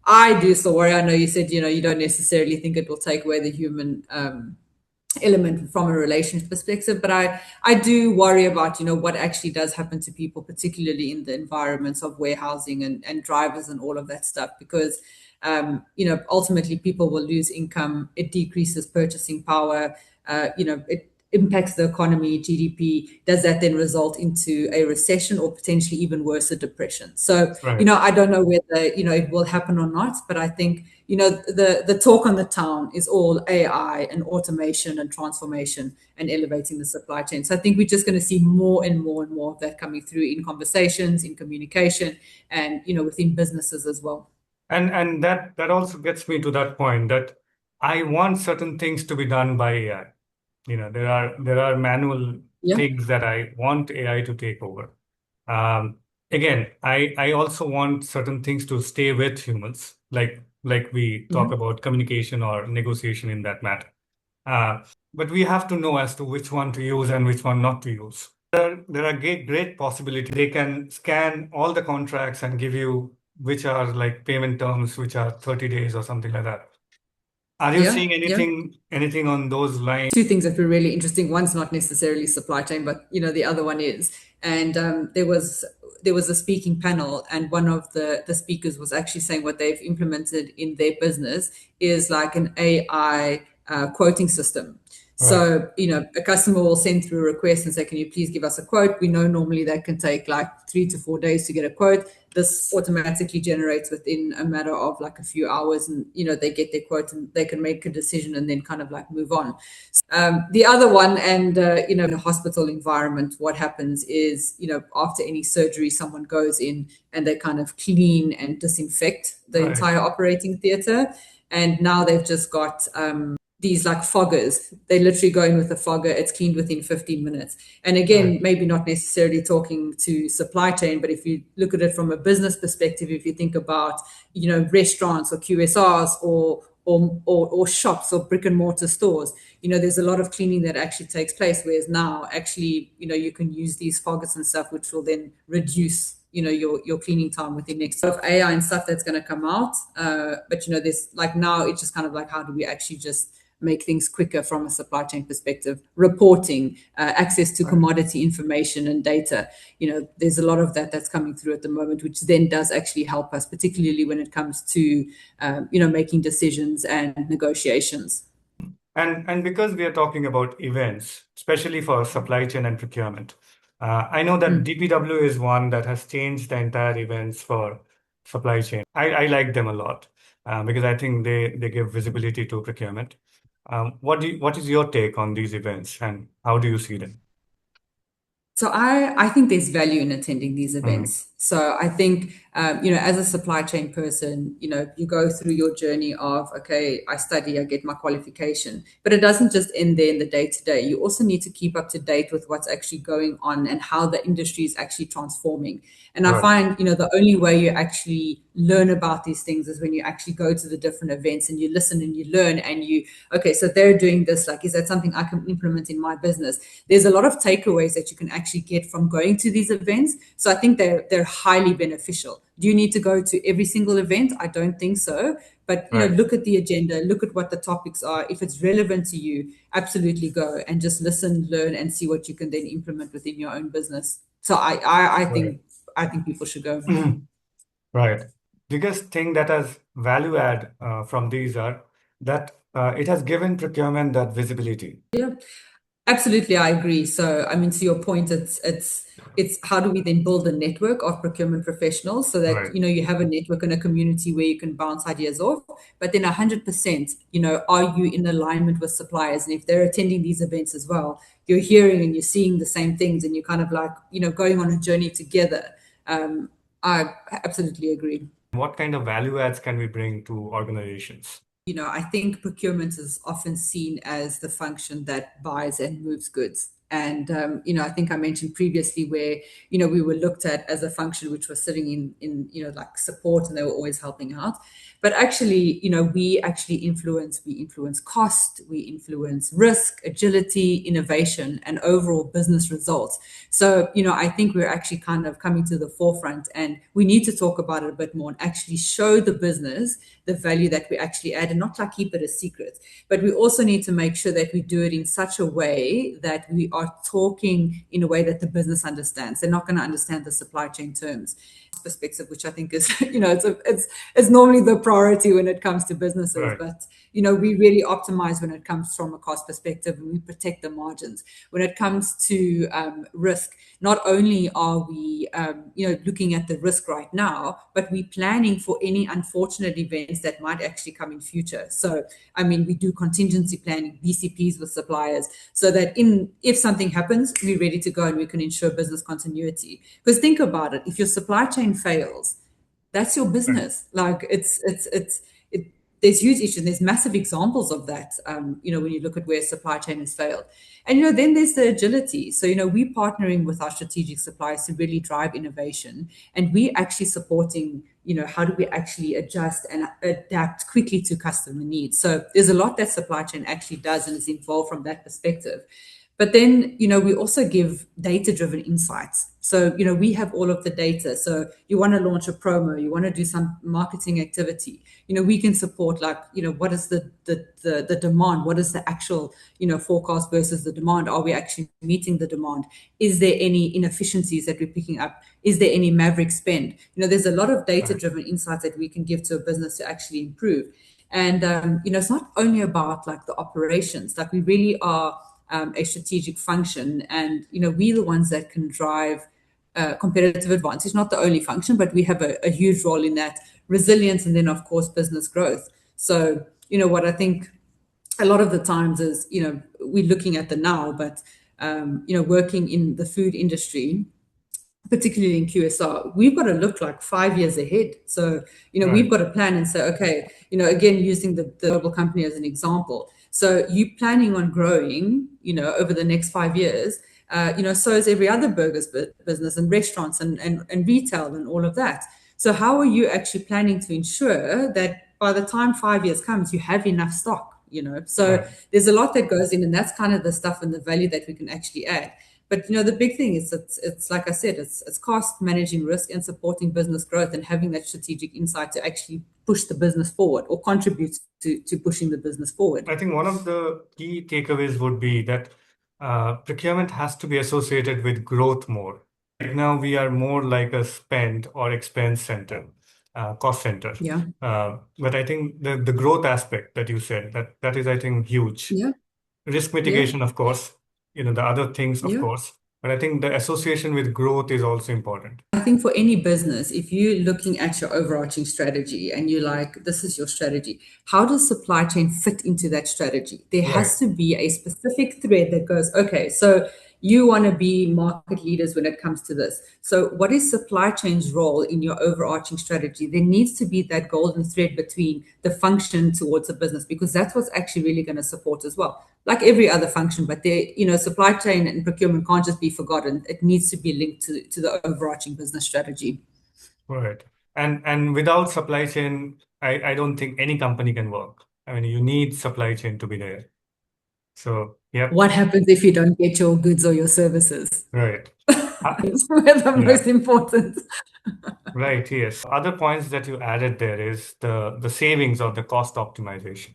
I do still worry. I know you said, you don't necessarily think it will take away the human element from a relations perspective, but I do worry about, what actually does happen to people, particularly in the environments of warehousing and drivers and all of that stuff, because ultimately people will lose income. It decreases purchasing power. It impacts the economy, GDP. Does that then result into a recession or potentially even worse, a depression? So, Right. I don't know whether, it will happen or not, but I think, the talk on the town is all AI and automation and transformation and elevating the supply chain. So I think we're just going to see more and more and more of that coming through in conversations, in communication, and, within businesses as well. And that also gets me to that point that I want certain things to be done by AI. There are manual Yeah. things that I want AI to take over. Um, Again, I also want certain things to stay with humans, like we talk Mhm. about communication or negotiation in that matter. Uh, but we have to know as to which one to use and which one not to use. There are great possibilities. They can scan all the contracts and give you which are like payment terms, which are 30 days or something like that. Are you Yeah. seeing Yeah. anything on those lines? Two things that were really interesting. One's not necessarily supply chain, but the other one is. And there was there was a speaking panel, and one of the speakers was actually saying what they've implemented in their business is like an AI quoting system. Right. So, a customer will send through a request and say, can you please give us a quote? We know normally that can take like 3 to 4 days to get a quote. This automatically generates within a matter of like a few hours, and they get their quote and they can make a decision and then kind of like move on. The other one, and in a hospital environment, what happens is, after any surgery, someone goes in and they kind of clean and disinfect the Right. entire operating theater. And now they've just got these like foggers. They literally go in with a fogger. It's cleaned within 15 minutes. And again, Right. maybe not necessarily talking to supply chain, but if you look at it from a business perspective, if you think about, restaurants or QSRs or shops or brick and mortar stores, there's a lot of cleaning that actually takes place. Whereas now, actually, you can use these foggers and stuff, which will then reduce your cleaning time within next of AI and stuff that's going to come out. But there's like now it's just kind of like, how do we actually just make things quicker from a supply chain perspective? Reporting, access to commodity information and data. There's a lot of that's coming through at the moment, which then does actually help us, particularly when it comes to making decisions and negotiations. And because we are talking about events, especially for supply chain and procurement, I know that Mm. DPW is one that has changed the entire events for supply chain. I like them a lot because I think they give visibility to procurement. What is your take on these events and how do you see them? So I think there's value in attending these Mm. events. So I think, as a supply chain person, you go through your journey of, okay, I study, I get my qualification, but it doesn't just end there in the day to day. You also need to keep up to date with what's actually going on and how the industry is actually transforming. And I Right. find, the only way you actually learn about these things is when you actually go to the different events and you listen and you learn and okay, so they're doing this, like, is that something I can implement in my business? There's a lot of takeaways that you can actually get from going to these events. So I think they're highly beneficial. Do you need to go to every single event? I don't think so. But Right. look at the agenda, look at what the topics are. If it's relevant to you, absolutely go and just listen, learn, and see what you can then implement within your own business. So Right. I think people should go. Right. Biggest thing that has value add from these are that it has given procurement that visibility. Yeah. Absolutely, I agree. So, I mean, to your point, it's how do we then build a network of procurement professionals so that Right. you have a network and a community where you can bounce ideas off. But then 100%, are you in alignment with suppliers? And if they're attending these events as well, you're hearing and you're seeing the same things, and you're kind of like going on a journey together. I absolutely agree. What kind of value adds can we bring to organizations? I think procurement is often seen as the function that buys and moves goods. And, I think I mentioned previously where, we were looked at as a function which was sitting in like support, and they were always helping out. But actually, we influence cost, we influence risk, agility, innovation, and overall business results. So, I think we're actually kind of coming to the forefront, and we need to talk about it a bit more and actually show the business the value that we actually add, and not like keep it a secret. But we also need to make sure that we do it in such a way that we are talking in a way that the business understands. They're not going to understand the supply chain terms perspective, which I think is, it's normally the priority when it comes to businesses. Right. But we really optimize when it comes from a cost perspective, and we protect the margins. When it comes to risk, not only are we looking at the risk right now, but we're planning for any unfortunate events that might actually come in future. So I mean, we do contingency planning, BCPs with suppliers, so that if something happens, we're ready to go and we can ensure business continuity. Because think about it, if your supply chain fails, that's your Right. business. Like there's huge issues. There's massive examples of that. When you look at where supply chain has failed, and then there's the agility. So we're partnering with our strategic suppliers to really drive innovation, and we're actually supporting. How do we actually adjust and adapt quickly to customer needs? So there's a lot that supply chain actually does and is involved from that perspective. But then, we also give data-driven insights. So, we have all of the data. So you want to launch a promo, you want to do some marketing activity, we can support, like, what is the demand? What is the actual, forecast versus the demand? Are we actually meeting the demand? Is there any inefficiencies that we're picking up? Is there any maverick spend? There's a lot of data-driven insights that we can give to a business to actually improve. And, it's not only about like the operations, like we really are a strategic function, and, we're the ones that can drive competitive advantage, not the only function, but we have a huge role in that, resilience, and then of course business growth. So, what I think a lot of the times is, we're looking at the now, but working in the food industry, particularly in QSR, we've got to look like 5 years ahead. So, we've got to plan and say, okay, again, using the global company as an example. So you planning on growing, over the next 5 years, so is every other burgers business and restaurants and retail and all of that. So how are you actually planning to ensure that by the time 5 years comes, you have enough stock, So there's a lot that goes in, and that's kind of the stuff and the value that we can actually add. But the big thing is it's like I said, it's cost, managing risk, and supporting business growth, and having that strategic insight to actually push the business forward or contribute to pushing the business forward. I think one of the key takeaways would be that procurement has to be associated with growth more. Right now, we are more like a spend or expense center, cost center. Yeah. But I think the growth aspect that you said, that is, I think, huge. Yeah. Risk mitigation, of course, the other things, of Yeah. course, but I think the association with growth is also important. I think for any business, if you're looking at your overarching strategy and you're like, this is your strategy, how does supply chain fit into that strategy? There has to be a specific thread that goes, okay, so you want to be market leaders when it comes to this. So what is supply chain's role in your overarching strategy? There needs to be that golden thread between the function towards a business, because that's what's actually really going to support as well. Like every other function, but supply chain and procurement can't just be forgotten. It needs to be linked to the overarching business strategy. Right. And without supply chain, I don't think any company can work. I mean, you need supply chain to be there. So, yeah, What happens if you don't get your goods or your services? right. It's the Yeah, most important. right. Yes. Other points that you added there is the savings or the cost optimization.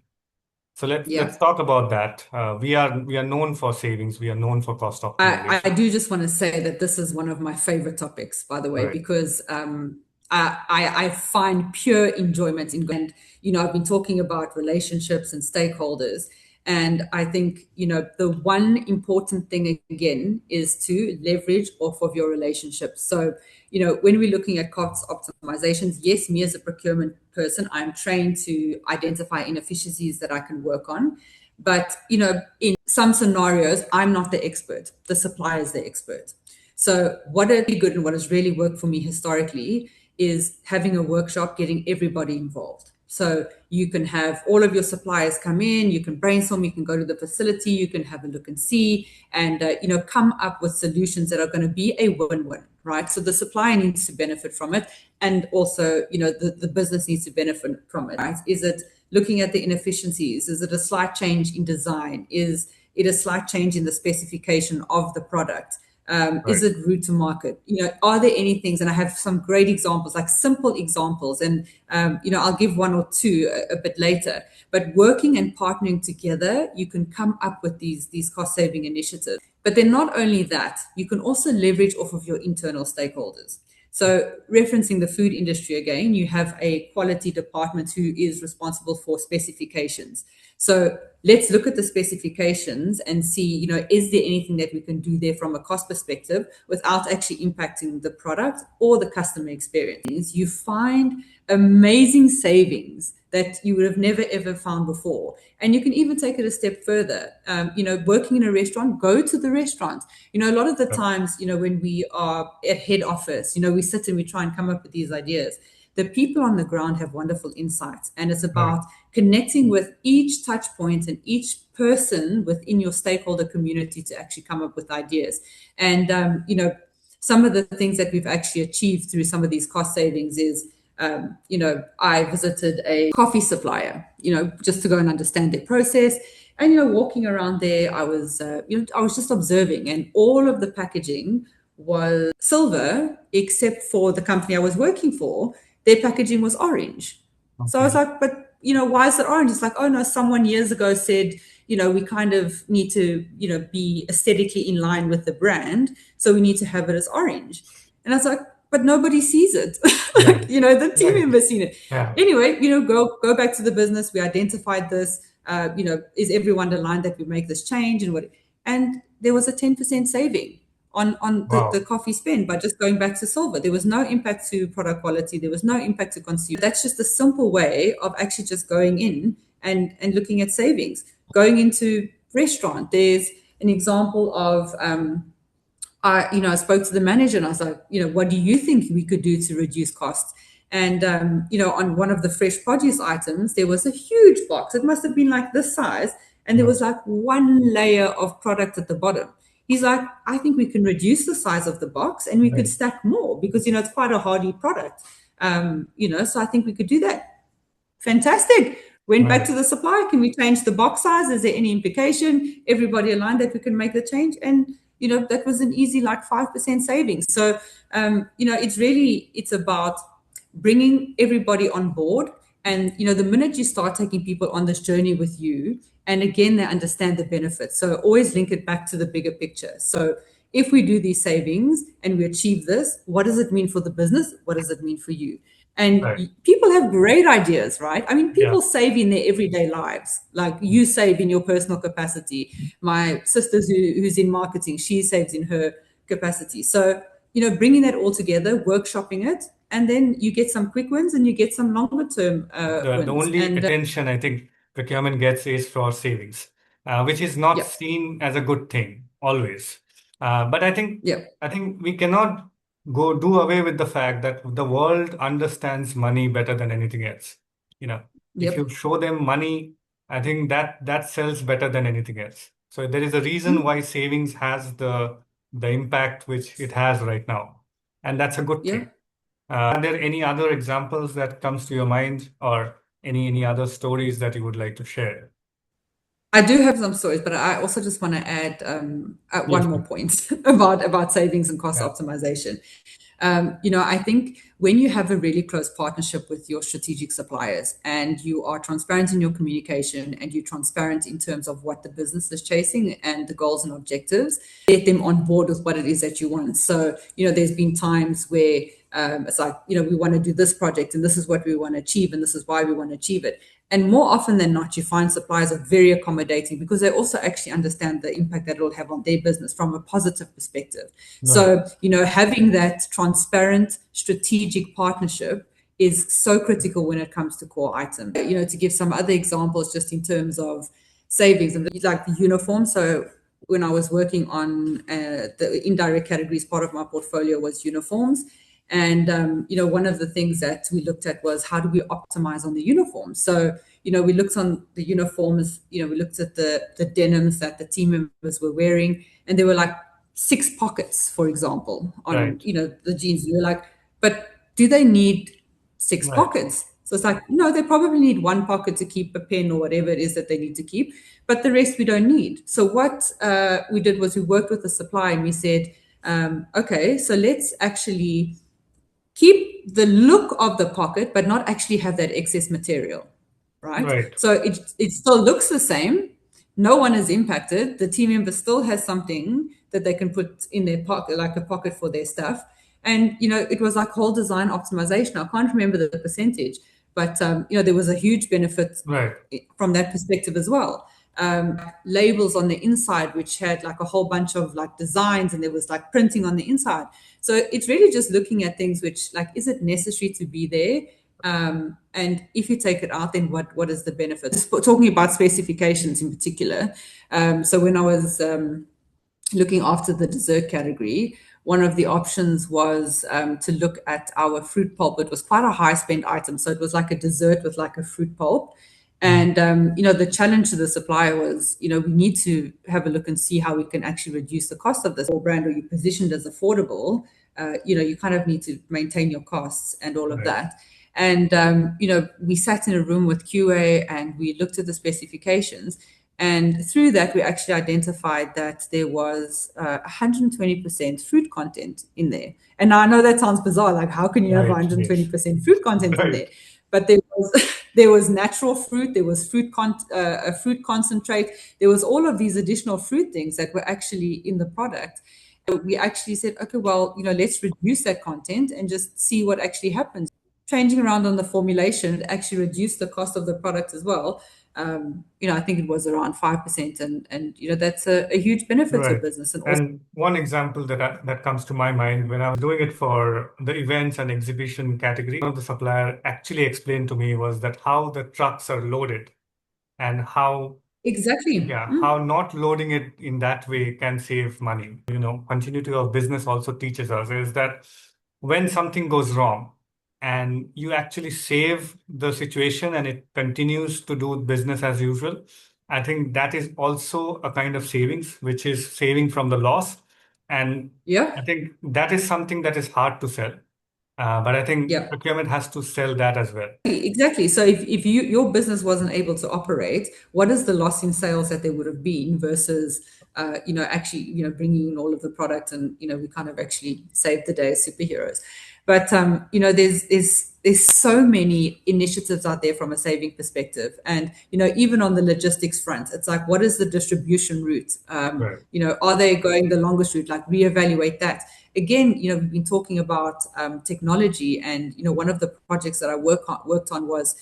So let's Yeah. talk about that. We are known for savings. We are known for cost I optimization. do just want to say that this is one of my favorite topics, by the way, Right. because I find pure enjoyment in, and I've been talking about relationships and stakeholders, and I think the one important thing again is to leverage off of your relationships. So when we're looking at cost optimizations, yes, me as a procurement person, I'm trained to identify inefficiencies that I can work on. But, in some scenarios, I'm not the expert. The supplier is the expert. So what is good and what has really worked for me historically is having a workshop, getting everybody involved. So you can have all of your suppliers come in, you can brainstorm, you can go to the facility, you can have a look and see, and, come up with solutions that are going to be a win-win, right? So the supplier needs to benefit from it. And also, the business needs to benefit from it, right? Is it looking at the inefficiencies? Is it a slight change in design? Is it a slight change in the specification of the product? Is it route to market? Are there any things? And I have some great examples, like simple examples, and I'll give one or two a bit later. But working and partnering together, you can come up with these cost saving initiatives. But then not only that, you can also leverage off of your internal stakeholders. So referencing the food industry again, you have a quality department who is responsible for specifications. So let's look at the specifications and see, is there anything that we can do there from a cost perspective without actually impacting the product or the customer experience? You find amazing savings that you would have never ever found before. And you can even take it a step further. Working in a restaurant, go to the restaurant. A lot of the times, when we are at head office, we sit and we try and come up with these ideas. The people on the ground have wonderful insights, and it's about connecting with each touch point and each person within your stakeholder community to actually come up with ideas. And, some of the things that we've actually achieved through some of these cost savings is, I visited a coffee supplier, just to go and understand their process. And walking around there, I was just observing, and all of the packaging was silver, except for the company I was working for. Their packaging was orange. So I was Okay. like, but why is it orange? It's like, oh no, someone years ago said, we kind of need to, be aesthetically in line with the brand, so we need to have it as orange. And I was like, but nobody sees it. Right. Like, the team Right. members seen it. Yeah. Anyway, go back to the business. We identified this. Is everyone aligned that we make this change and what? And there was a 10% saving on the Wow. coffee spend by just going back to silver. There was no impact to product quality. There was no impact to consumer. That's just a simple way of actually just going in and looking at savings. Going into restaurant, there's an example of I spoke to the manager and I was like, what do you think we could do to reduce costs? And on one of the fresh produce items, there was a huge box. It must have been like this size, and there Yeah. was like one layer of product at the bottom. He's like, I think we can reduce the size of the box and we could Right. stack more because it's quite a hardy product. So I think we could do that. Fantastic. Went back Right. to the supplier. Can we change the box size? Is there any implication? Everybody aligned that we can make the change. And, that was an easy like 5% savings. So, it's about bringing everybody on board. And, the minute you start taking people on this journey with you, and again, they understand the benefits. So always link it back to the bigger picture. So if we do these savings and we achieve this, what does it mean for the business? What does it mean for you? And Right. people have great ideas, right? I mean, Yeah. people save in their everyday lives. Like you save in your personal capacity. My sister's who's in marketing, she saves in her capacity. So, bringing that all together, workshopping it, and then you get some quick wins and you get some longer term The wins. only And attention I think procurement gets is for savings, which is not yeah, seen as a good thing always. But yeah, I think we cannot go do away with the fact that the world understands money better than anything else. If you yep, show them money, I think that sells better than anything else. So there is a reason mm, why savings has the impact which it has right now, and that's a good yeah. thing. Are there any other examples that comes to your mind or any other stories that you would like to share? I do have some stories, but I also just want to add Yes, one more please. point about savings and cost Yeah. optimization. I think when you have a really close partnership with your strategic suppliers and you are transparent in your communication and you're transparent in terms of what the business is chasing and the goals and objectives, get them on board with what it is that you want. So, there's been times where it's like, we want to do this project and this is what we want to achieve and this is why we want to achieve it. And more often than not, you find suppliers are very accommodating because they also actually understand the impact that it will have on their business from a positive perspective. Right. So, having that transparent strategic partnership is so critical when it comes to core items. To give some other examples, just in terms of savings and like the uniform. So, when I was working on the indirect categories, part of my portfolio was uniforms. And one of the things that we looked at was how do we optimize on the uniforms. So we looked on the uniforms. We looked at the denims that the team members were wearing, and there were like 6 pockets, for example, on Right. the jeans. And you're like, but do they need six Right. pockets? So it's like, no, they probably need one pocket to keep a pen or whatever it is that they need to keep, but the rest we don't need. So what we did was we worked with the supplier and we said, okay, so let's actually keep the look of the pocket, but not actually have that excess material, right? Right. So it still looks the same. No one is impacted. The team member still has something that they can put in their pocket, like a pocket for their stuff. And it was like whole design optimization. I can't remember the percentage, but there was a huge benefit Right. from that perspective as well. Labels on the inside, which had like a whole bunch of like designs, and there was like printing on the inside. So it's really just looking at things which, like, is it necessary to be there? And if you take it out, then what is the benefit? Talking about specifications in particular. So when I was looking after the dessert category, one of the options was to look at our fruit pulp. It was quite a high spend item. So it was like a dessert with like a fruit pulp. Mhm. And, the challenge to the supplier was, we need to have a look and see how we can actually reduce the cost of this brand, or you positioned as affordable. You kind of need to maintain your costs and all of Right. that. And, we sat in a room with QA and we looked at the specifications. And through that, we actually identified that there was 120% fruit content in there. And now I know that sounds bizarre. Like, how can you have Right. Yes. 120% fruit content in there? Right. But there was there was natural fruit, there was a fruit concentrate, there was all of these additional fruit things that were actually in the product. We actually said, okay, well, let's reduce that content and just see what actually happens. Changing around on the formulation actually reduced the cost of the product as well. I think it was around 5%, and that's a huge benefit to a Right. business. And also, And one example that comes to my mind when I was doing it for the events and exhibition category, one of the supplier actually explained to me was that how the trucks are loaded and how exactly. yeah, how not loading it in that way can save money. Continuity of business also teaches us is that when something goes wrong and you actually save the situation and it continues to do business as usual, I think that is also a kind of savings, which is saving from the loss. And I Yeah. think that is something that is hard to sell. But I think Yeah. procurement has to sell that as well. Exactly. So if your business wasn't able to operate, what is the loss in sales that there would have been versus actually bringing in all of the product, and we kind of actually saved the day as superheroes. But there's so many initiatives out there from a saving perspective, and even on the logistics front, it's like, what is the distribution route? Right. Are they going the longest route? Like, reevaluate that. Again, we've been talking about technology, and one of the projects that I worked on was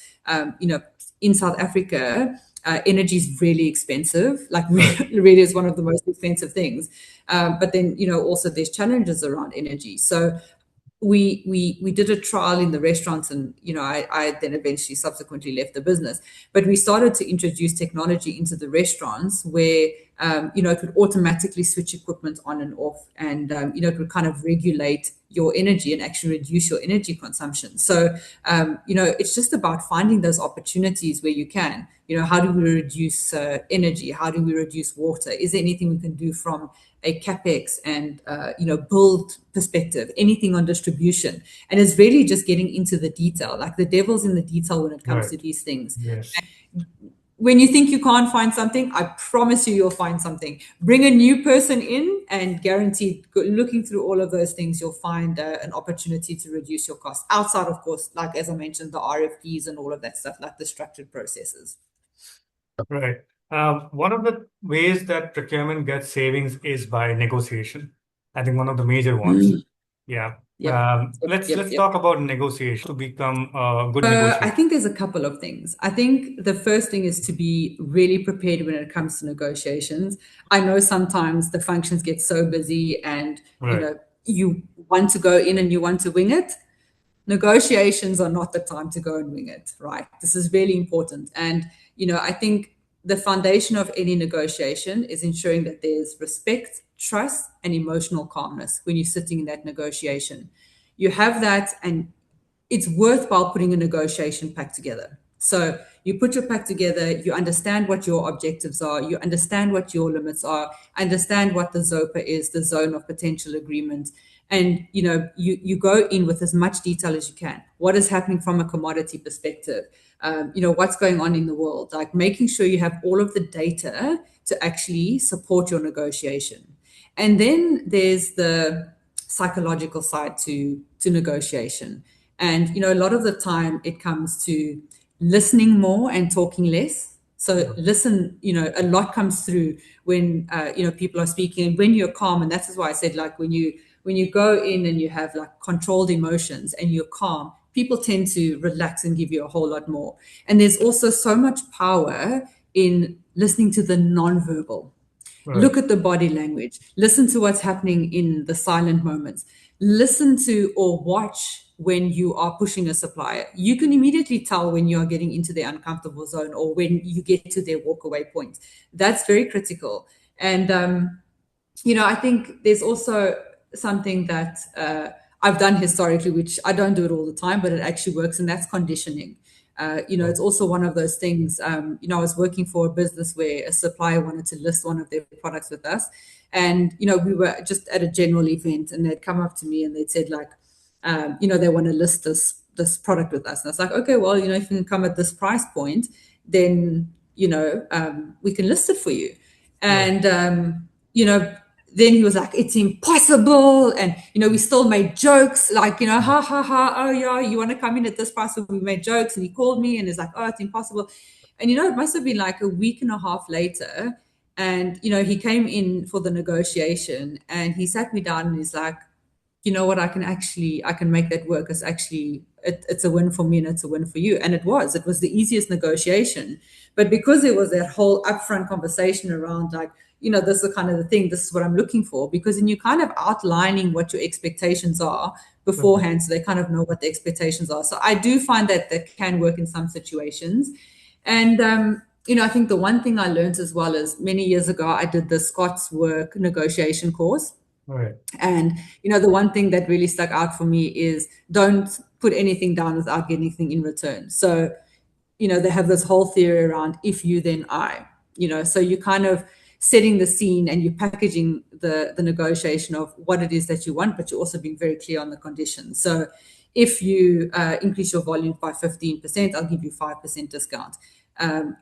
in South Africa. Energy is really expensive, like Right. really is one of the most expensive things. But then also there's challenges around energy. So we did a trial in the restaurants, and I then eventually subsequently left the business, but we started to introduce technology into the restaurants where it would automatically switch equipment on and off, and it would kind of regulate your energy and actually reduce your energy consumption. So it's just about finding those opportunities where you can. How do we reduce energy? How do we reduce water? Is there anything we can do from a capex and build perspective, anything on distribution? And it's really just getting into the detail. Like, the devil's in the detail when it comes to Right. these things. Yes. When you think you can't find something, I promise you'll find something. Bring a new person in, and guaranteed, looking through all of those things, you'll find an opportunity to reduce your costs outside, of course, like as I mentioned, the RFPs and all of that stuff, like the structured processes. Right. One of the ways that procurement gets savings is by negotiation. I think one of the major ones. Yeah. Yep. Yep. Yep. Let's Yep. talk about negotiation to become a good I negotiator. think there's a couple of things. I think the first thing is to be really prepared when it comes to negotiations. I know sometimes the functions get so busy, and Right. you want to go in and you want to wing it. Negotiations are not the time to go and wing it, right? This is really important. And I think the foundation of any negotiation is ensuring that there's respect, trust, and emotional calmness when you're sitting in that negotiation. You have that, and it's worthwhile putting a negotiation pack together. So you put your pack together, you understand what your objectives are, you understand what your limits are, understand what the ZOPA is, the zone of potential agreement. And you go in with as much detail as you can. What is happening from a commodity perspective? What's going on in the world? Like, making sure you have all of the data to actually support your negotiation. And then there's the psychological side to negotiation. And a lot of the time it comes to listening more and talking less. So listen, a lot comes through when people are speaking, and when you're calm. And that's why I said, like, when you go in and you have like controlled emotions and you're calm, people tend to relax and give you a whole lot more. And there's also so much power in listening to the nonverbal. Right. Look at the body language. Listen to what's happening in the silent moments. Listen to or watch when you are pushing a supplier. You can immediately tell when you are getting into their uncomfortable zone or when you get to their walkaway point. That's very critical. And I think there's also something that I've done historically, which I don't do it all the time, but it actually works, and that's conditioning. Right. It's also one of those things. I was working for a business where a supplier wanted to list one of their products with us, and we were just at a general event, and they'd come up to me and they'd said, like, they want to list this product with us, and I was like, okay, well, if you can come at this price point, then we can list it for you. Right. And, then he was like, it's impossible. And, we still made jokes like, Right. ha, ha, ha. Oh, yeah, you want to come in at this price? So we made jokes and he called me and he's like, oh, it's impossible. And, it must have been like a week and a half later. And, he came in for the negotiation and he sat me down and he's like, you know what, I can make that work. It's actually, it's a win for me and it's a win for you. And it was the easiest negotiation. But because there was that whole upfront conversation around like, this is kind of the thing, this is what I'm looking for, because then you're kind of outlining what your expectations are Right. beforehand. So they kind of know what the expectations are. So I do find that that can work in some situations. And, I think the one thing I learned as well is many years ago, I did the Scots work negotiation course. Right. And, the one thing that really stuck out for me is don't put anything down without getting anything in return. So, they have this whole theory around if you, then I, so you kind of setting the scene and you're packaging the negotiation of what it is that you want, but you're also being very clear on the conditions. So if you increase your volume by 15%, I'll give you 5% discount. And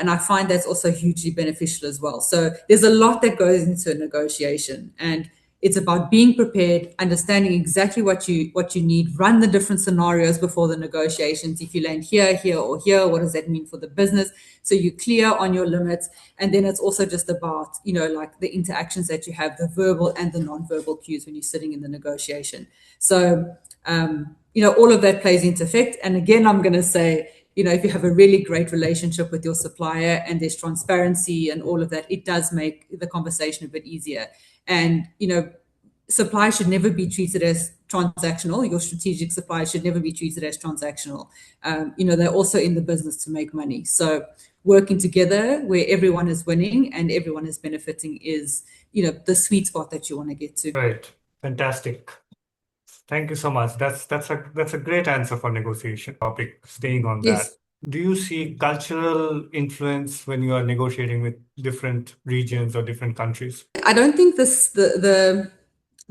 I find that's also hugely beneficial as well. So there's a lot that goes into a negotiation, and it's about being prepared, understanding exactly what you need, run the different scenarios before the negotiations. If you land here, here, or here, what does that mean for the business? So you're clear on your limits. And then it's also just about, like the interactions that you have, the verbal and the non-verbal cues when you're sitting in the negotiation. So, all of that plays into effect. And again, I'm going to say, if you have a really great relationship with your supplier and there's transparency and all of that, it does make the conversation a bit easier. And, supply should never be treated as transactional. Your strategic supply should never be treated as transactional. They're also in the business to make money. So working together where everyone is winning and everyone is benefiting is, the sweet spot that you want to get to. Right. Fantastic. Thank you so much. That's a great answer for negotiation topic, staying on that. Yes. Do you see cultural influence when you are negotiating with different regions or different countries? I don't think the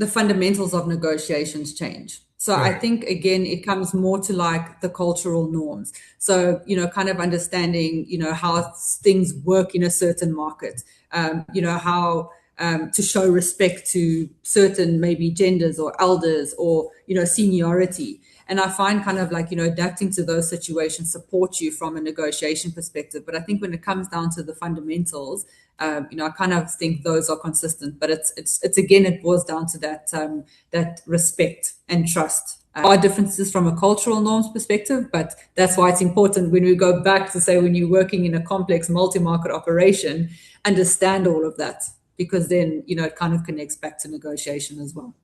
fundamentals of negotiations change. So I Right. think again it comes more to like the cultural norms. So kind of understanding how things work in a certain market. How to show respect to certain maybe genders or elders or seniority. And I find kind of like adapting to those situations supports you from a negotiation perspective. But I think when it comes down to the fundamentals, I kind of think those are consistent, but it's again, it boils down to that respect and trust. There are differences from a cultural norms perspective, but that's why it's important when we go back to say when you're working in a complex multi-market operation, understand all of that, because then it kind of connects back to negotiation as well.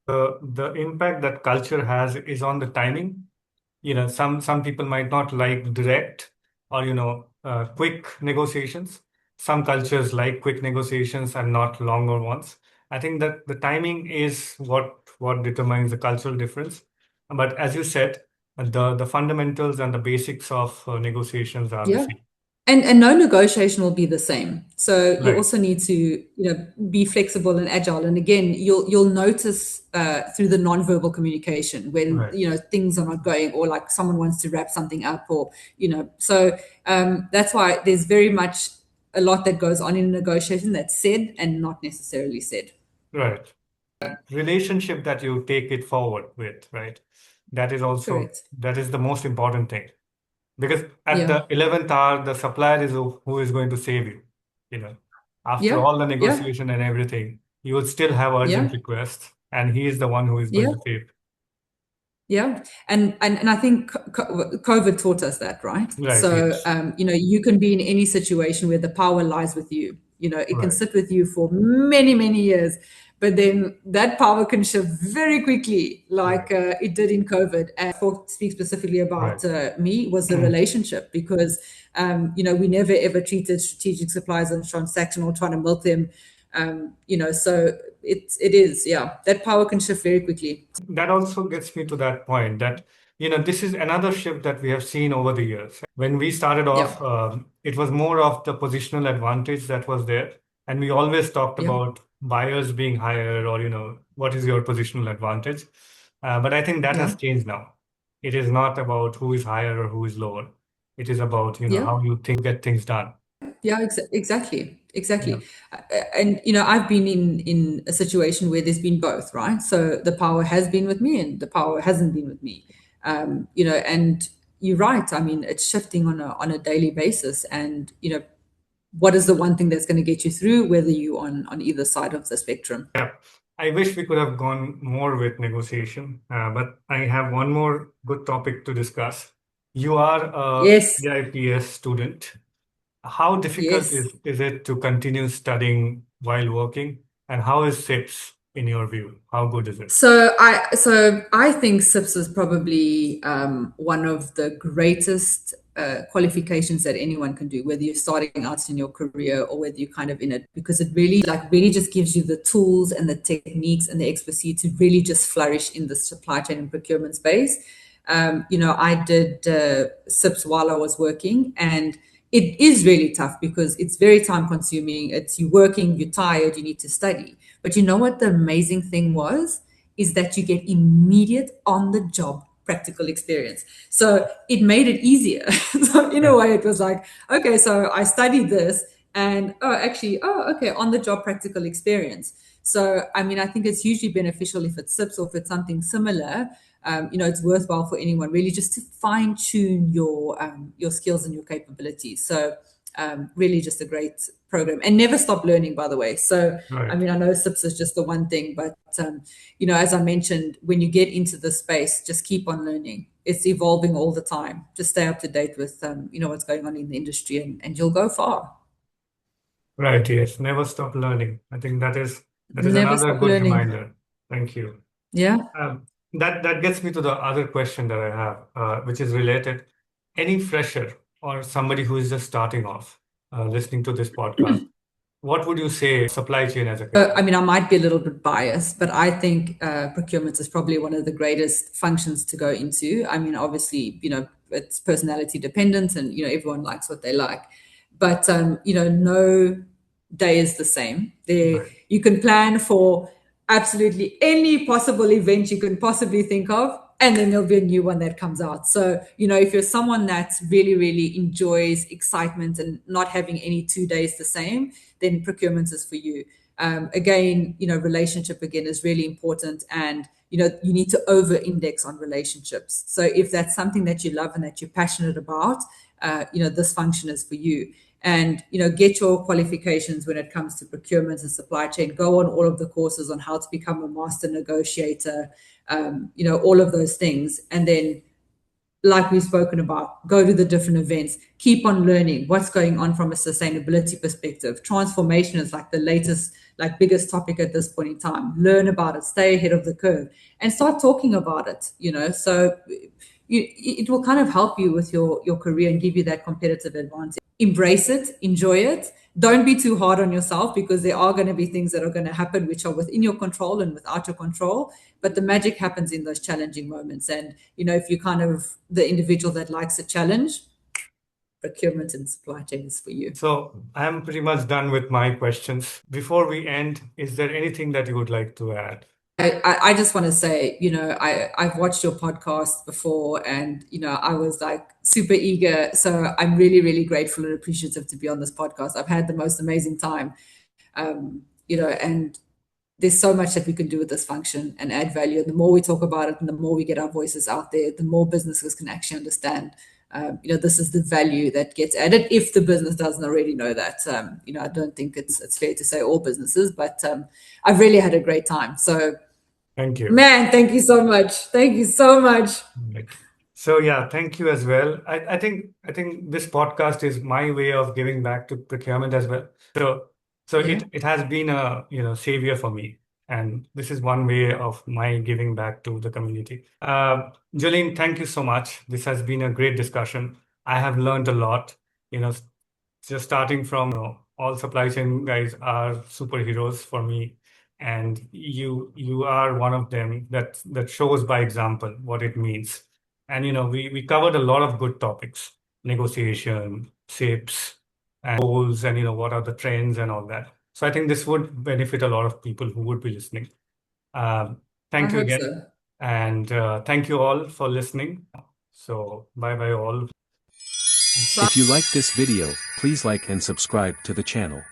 The impact that culture has is on the timing. Some people might not like direct or quick negotiations. Some cultures like quick negotiations and not longer ones. I think that the timing is what determines the cultural difference. But as you said, the fundamentals and the basics of negotiations are the Yeah. same. And no negotiation will be the same. So you Right. also need to, be flexible and agile. And again, you'll notice through the nonverbal communication when, Right. things are not going, or like someone wants to wrap something up, or, so that's why there's very much a lot that goes on in a negotiation that's said and not necessarily said. Right. Relationship that you take it forward with, right? Correct. That is the most important thing. Because at Yeah. the 11th hour, the supplier is who is going to save you. You know, after Yeah. all the Yeah. negotiation and everything, you will still have urgent Yeah. requests, and he is the one who is going Yeah. to save. Yeah, and I think COVID taught us that, right? Right, So yes. you can be in any situation where the power lies with you. It can Right, sit with you for many, many years, but then that power can shift very quickly, like right, it did in COVID. And speak specifically right. about me was the relationship, because we never ever treated strategic suppliers as transactional, trying to milk them. So it is, yeah, that power can shift very quickly. That also gets me to that point that, this is another shift that we have seen over the years. When we started Yeah, off, it was more of the positional advantage that was there. And we always talked yeah, about buyers being higher or, what is your positional advantage? But I think that has yeah. changed now. It is not about who is higher or who is lower. It is about, Yeah, how you think get things done. Yeah, exactly. Yeah. Exactly. And I've been in a situation where there's been both, right? So the power has been with me and the power hasn't been with me. And you're right. I mean, it's shifting on a daily basis. And what is the one thing that's going to get you through, whether you on either side of the spectrum? Yeah. I wish we could have gone more with negotiation, but I have one more good topic to discuss. You are a Yes. CIPS student. How difficult Yes. is it to continue studying while working? And how is SIPS in your view? How good is it? So I think SIPS is probably one of the greatest qualifications that anyone can do, whether you're starting out in your career or whether you're kind of in it, because it really just gives you the tools and the techniques and the expertise to really just flourish in the supply chain and procurement space. I did SIPS while I was working, and it is really tough because it's very time consuming. It's you working, you're tired, you need to study. But you know what the amazing thing was? Is that you get immediate on the job practical experience. So it made it easier. So in a Yeah, way, it was like, okay, so I studied this and okay, on the job practical experience. So, I mean, I think it's hugely beneficial if it's SIPS or if it's something similar. It's worthwhile for anyone really just to fine tune your skills and your capabilities. So, really just a great program and never stop learning, by the way. So, I right. mean, I know SIPS is just the one thing, but as I mentioned, when you get into the space, just keep on learning. It's evolving all the time. Just stay up to date with, what's going on in the industry, and you'll go far. Right, yes. Never stop learning. I think that is Never another stop good learning. reminder. Thank you. Yeah. That gets me to the other question that I have, which is related. Any fresher or somebody who is just starting off, listening to this podcast, what would you say supply chain as a I career? mean, I might be a little bit biased, but I think procurement is probably one of the greatest functions to go into. I mean, obviously, it's personality dependent and, everyone likes what they like. But, no day is the same. Right. You can plan for absolutely any possible event you can possibly think of, and then there'll be a new one that comes out. So, if you're someone that really, really enjoys excitement and not having any 2 days the same, then procurement is for you. Again, relationship again is really important, and you need to over index on relationships. So if that's something that you love and that you're passionate about, this function is for you. And get your qualifications when it comes to procurement and supply chain. Go on all of the courses on how to become a master negotiator, all of those things. And then, like we've spoken about, go to the different events, keep on learning what's going on from a sustainability perspective. Transformation is like the latest, like biggest topic at this point in time. Learn about it, stay ahead of the curve, and start talking about it. So it will kind of help you with your career and give you that competitive advantage. Embrace it, enjoy it. Don't be too hard on yourself, because there are going to be things that are going to happen which are within your control and without your control. But the magic happens in those challenging moments. And, if you kind of the individual that likes a challenge, procurement and supply chain is for you. So I'm pretty much done with my questions. Before we end, is there anything that you would like to add? I just want to say, I've watched your podcast before, and, I was like super eager. So I'm really, really grateful and appreciative to be on this podcast. I've had the most amazing time, and there's so much that we can do with this function and add value. And the more we talk about it and the more we get our voices out there, the more businesses can actually understand, this is the value that gets added if the business doesn't already know that. I don't think it's fair to say all businesses, but I've really had a great time. So, Thank you. man, thank you so much. Thank you so much. Right. So yeah, thank you as well. I think this podcast is my way of giving back to procurement as well. So Yeah. it has been a savior for me, and this is one way of my giving back to the community. Jolene, thank you so much. This has been a great discussion. I have learned a lot. You know, just starting from all supply chain guys are superheroes for me, and you are one of them that shows by example what it means. And we covered a lot of good topics: negotiation, SIPs, and goals, and what are the trends and all that. So I think this would benefit a lot of people who would be listening. um, I Thank you hope again, so. and thank you all for listening. So bye bye all. Bye. If you like this video, please like and subscribe to the channel.